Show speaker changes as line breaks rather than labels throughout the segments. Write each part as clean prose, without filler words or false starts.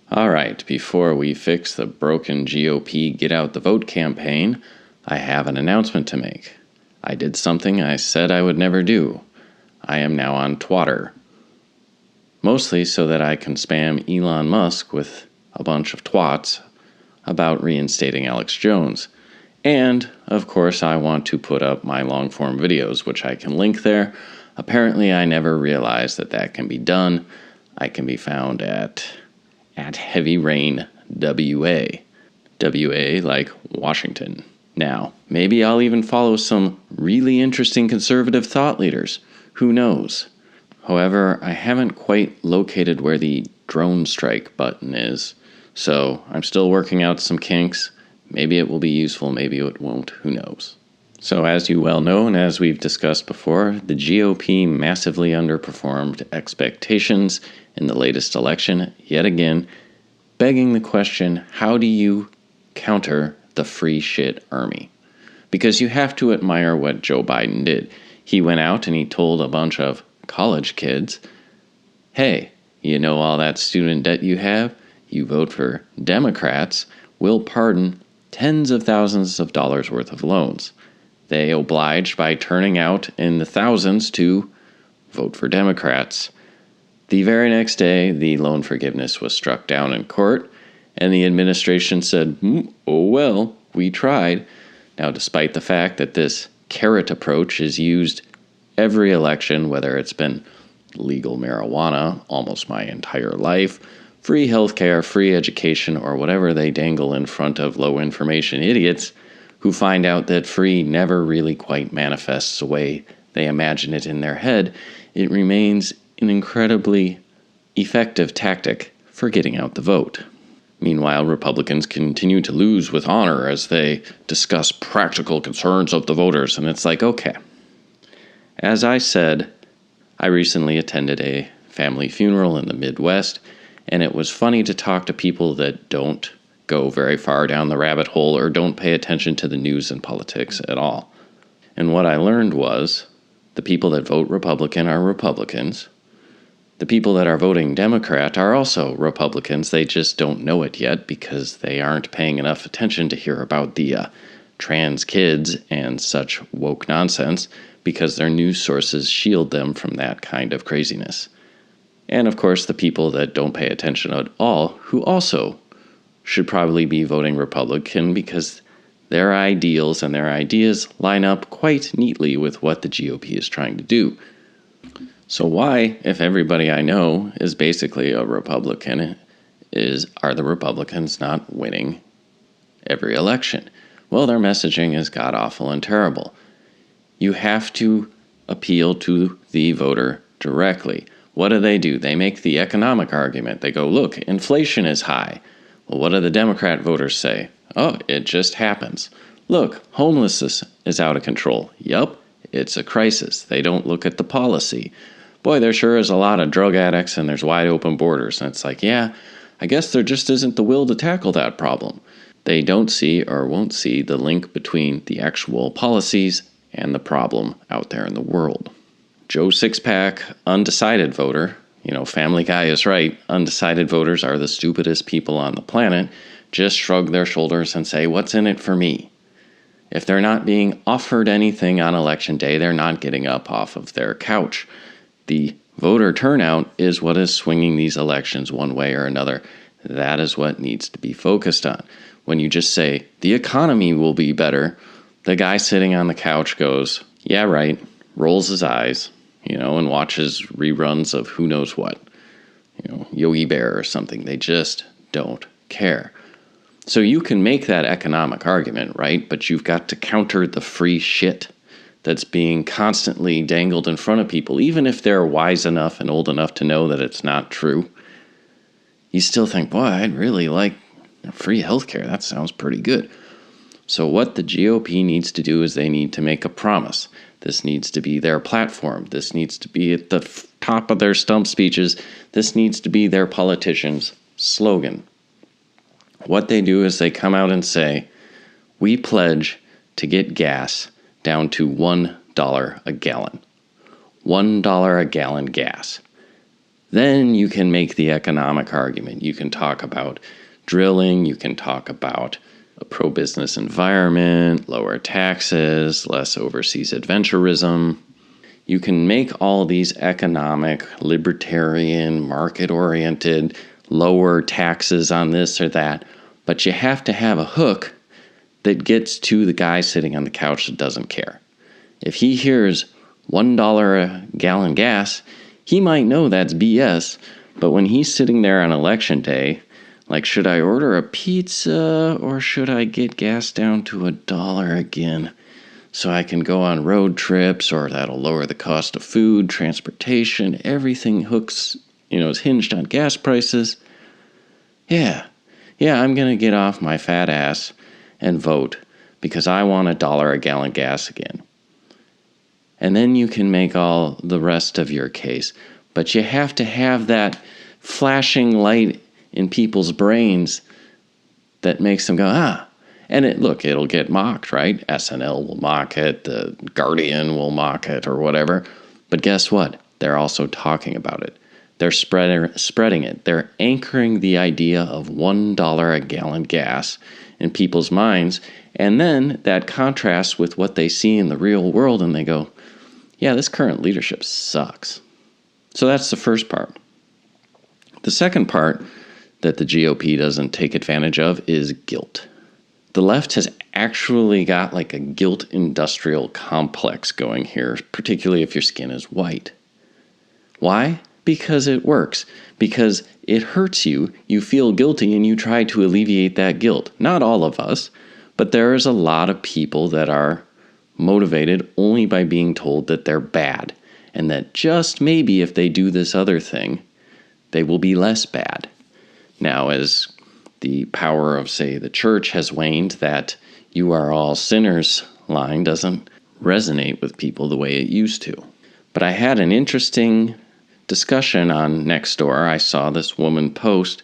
All right, before we fix the broken GOP Get Out the Vote campaign, I have an announcement to make. I did something I said I would never do. I am now on Twitter. Mostly so that I can spam Elon Musk with a bunch of twats about reinstating Alex Jones. And, of course, I want to put up my long-form videos, which I can link there. Apparently, I never realized that can be done. I can be found at HeavyRain WA. WA like Washington. Now, maybe I'll even follow some really interesting conservative thought leaders. Who knows? However, I haven't quite located where the drone strike button is, so I'm still working out some kinks. Maybe it will be useful, maybe it won't, who knows. So as you well know, and as we've discussed before, the GOP massively underperformed expectations in the latest election, yet again, begging the question, how do you counter the free shit army? Because you have to admire what Joe Biden did. He went out and he told a bunch of college kids, hey, you know all that student debt you have? You vote for Democrats, we'll pardon tens of thousands of dollars worth of loans. They obliged by turning out in the thousands to vote for Democrats. The very next day, the loan forgiveness was struck down in court, and the administration said, oh well, we tried. Now, despite the fact that this carrot approach is used every election, whether it's been legal marijuana almost my entire life, free healthcare, free education, or whatever they dangle in front of low information idiots who find out that free never really quite manifests the way they imagine it in their head, it remains an incredibly effective tactic for getting out the vote. Meanwhile, Republicans continue to lose with honor as they discuss practical concerns of the voters, and it's like, okay. As I said, I recently attended a family funeral in the Midwest, and it was funny to talk to people that don't go very far down the rabbit hole or don't pay attention to the news and politics at all. And what I learned was the people that vote Republican are Republicans. The people that are voting Democrat are also Republicans. They just don't know it yet because they aren't paying enough attention to hear about the trans kids and such woke nonsense because their news sources shield them from that kind of craziness. And of course, the people that don't pay attention at all, who also should probably be voting Republican because their ideals and their ideas line up quite neatly with what the GOP is trying to do. So why, if everybody I know is basically a Republican, are the Republicans not winning every election? Well, their messaging is god-awful and terrible. You have to appeal to the voter directly. What do? They make the economic argument. They go, look, inflation is high. Well, what do the Democrat voters say? Oh, it just happens. Look, homelessness is out of control. Yup, it's a crisis. They don't look at the policy. Boy, there sure is a lot of drug addicts and there's wide open borders. And it's like, yeah, I guess there just isn't the will to tackle that problem. They don't see or won't see the link between the actual policies and the problem out there in the world. Joe Sixpack, undecided voter, Family Guy is right, undecided voters are the stupidest people on the planet, just shrug their shoulders and say, what's in it for me? If they're not being offered anything on election day, they're not getting up off of their couch. The voter turnout is what is swinging these elections one way or another. That is what needs to be focused on. When you just say, the economy will be better, the guy sitting on the couch goes, yeah, right, rolls his eyes, and watches reruns of who knows what, Yogi Bear or something. They just don't care. So you can make that economic argument, right? But you've got to counter the free shit that's being constantly dangled in front of people, even if they're wise enough and old enough to know that it's not true. You still think, boy, I'd really like free healthcare. That sounds pretty good. So what the GOP needs to do is they need to make a promise. This needs to be their platform. This needs to be at the top of their stump speeches. This needs to be their politicians' slogan. What they do is they come out and say, we pledge to get gas down to $1 a gallon. $1 a gallon gas. Then you can make the economic argument. You can talk about drilling. You can talk about a pro-business environment, lower taxes, less overseas adventurism. You can make all these economic, libertarian, market-oriented, lower taxes on this or that, but you have to have a hook that gets to the guy sitting on the couch that doesn't care. If he hears $1 a gallon gas, he might know that's BS, but when he's sitting there on election day, like, should I order a pizza or should I get gas down to $1 again so I can go on road trips, or that'll lower the cost of food, transportation, everything hooks, is hinged on gas prices. Yeah, I'm going to get off my fat ass and vote because I want $1 a gallon gas again. And then you can make all the rest of your case. But you have to have that flashing light in people's brains that makes them go, And it'll get mocked, right? SNL will mock it, The Guardian will mock it, or whatever. But guess what? They're also talking about it. They're spreading it. They're anchoring the idea of $1 a gallon gas in people's minds. And then that contrasts with what they see in the real world, and they go, yeah, this current leadership sucks. So that's the first part. The second part that the GOP doesn't take advantage of is guilt. The left has actually got like a guilt industrial complex going here, particularly if your skin is white. Why? Because it works. Because it hurts you, you feel guilty, and you try to alleviate that guilt. Not all of us, but there is a lot of people that are motivated only by being told that they're bad, and that just maybe if they do this other thing, they will be less bad. Now, as the power of, say, the church has waned, that you are all sinners line doesn't resonate with people the way it used to. But I had an interesting discussion on Nextdoor. I saw this woman post,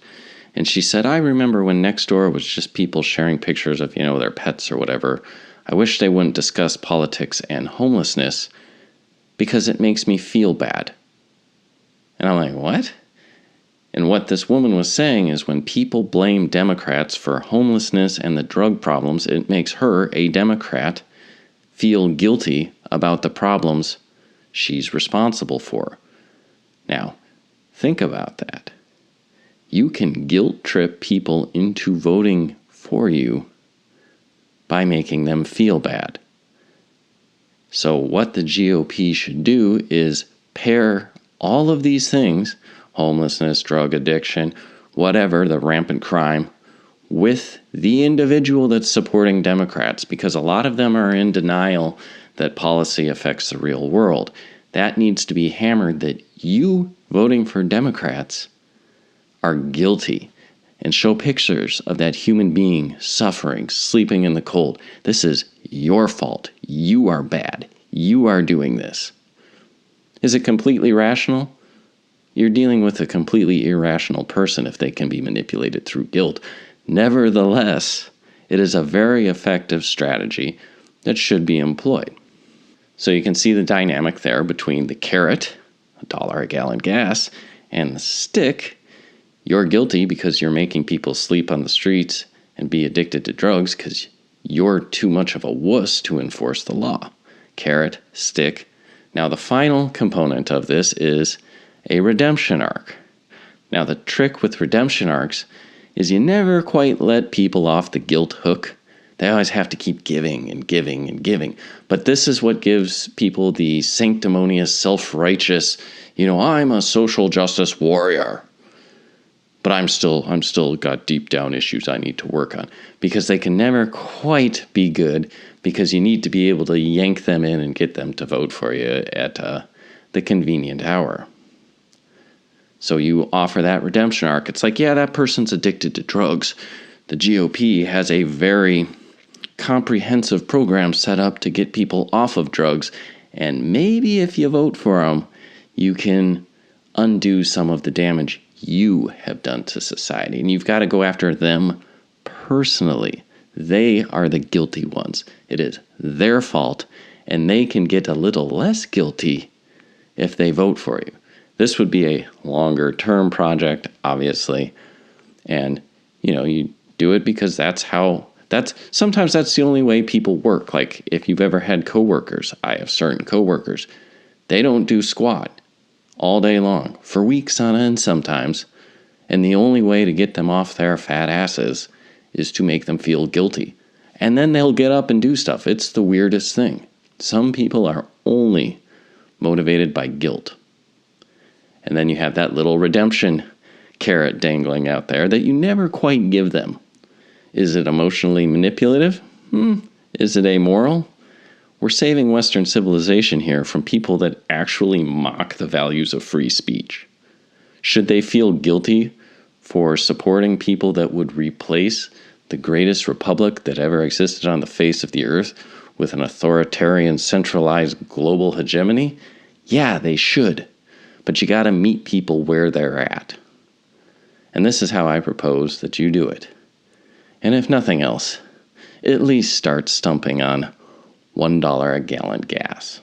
and she said, I remember when Nextdoor was just people sharing pictures of, their pets or whatever. I wish they wouldn't discuss politics and homelessness because it makes me feel bad. And I'm like, what? And what this woman was saying is when people blame Democrats for homelessness and the drug problems, it makes her, a Democrat, feel guilty about the problems she's responsible for. Now, think about that. You can guilt trip people into voting for you by making them feel bad. So what the GOP should do is pair all of these things, homelessness, drug addiction, whatever, the rampant crime, with the individual that's supporting Democrats, because a lot of them are in denial that policy affects the real world. That needs to be hammered that you voting for Democrats are guilty, and show pictures of that human being suffering, sleeping in the cold. This is your fault. You are bad. You are doing this. Is it completely rational? You're dealing with a completely irrational person if they can be manipulated through guilt. Nevertheless, it is a very effective strategy that should be employed. So you can see the dynamic there between the carrot, $1 a gallon gas, and the stick. You're guilty because you're making people sleep on the streets and be addicted to drugs because you're too much of a wuss to enforce the law. Carrot, stick. Now the final component of this is a redemption arc. Now the trick with redemption arcs is you never quite let people off the guilt hook. They always have to keep giving and giving and giving. But this is what gives people the sanctimonious, self-righteous, I'm a social justice warrior. But I'm still got deep down issues I need to work on. Because they can never quite be good, because you need to be able to yank them in and get them to vote for you at the convenient hour. So you offer that redemption arc. It's like, yeah, that person's addicted to drugs. The GOP has a very comprehensive program set up to get people off of drugs. And maybe if you vote for them, you can undo some of the damage you have done to society. And you've got to go after them personally. They are the guilty ones. It is their fault, and they can get a little less guilty if they vote for you. This would be a longer term project, obviously. And, you do it because sometimes that's the only way people work. Like if you've ever had coworkers, I have certain coworkers, they don't do squat all day long, for weeks on end sometimes. And the only way to get them off their fat asses is to make them feel guilty. And then they'll get up and do stuff. It's the weirdest thing. Some people are only motivated by guilt. And then you have that little redemption carrot dangling out there that you never quite give them. Is it emotionally manipulative? Is it amoral? We're saving Western civilization here from people that actually mock the values of free speech. Should they feel guilty for supporting people that would replace the greatest republic that ever existed on the face of the earth with an authoritarian, centralized global hegemony? Yeah, they should. But you gotta meet people where they're at. And this is how I propose that you do it. And if nothing else, at least start stumping on $1 a gallon gas.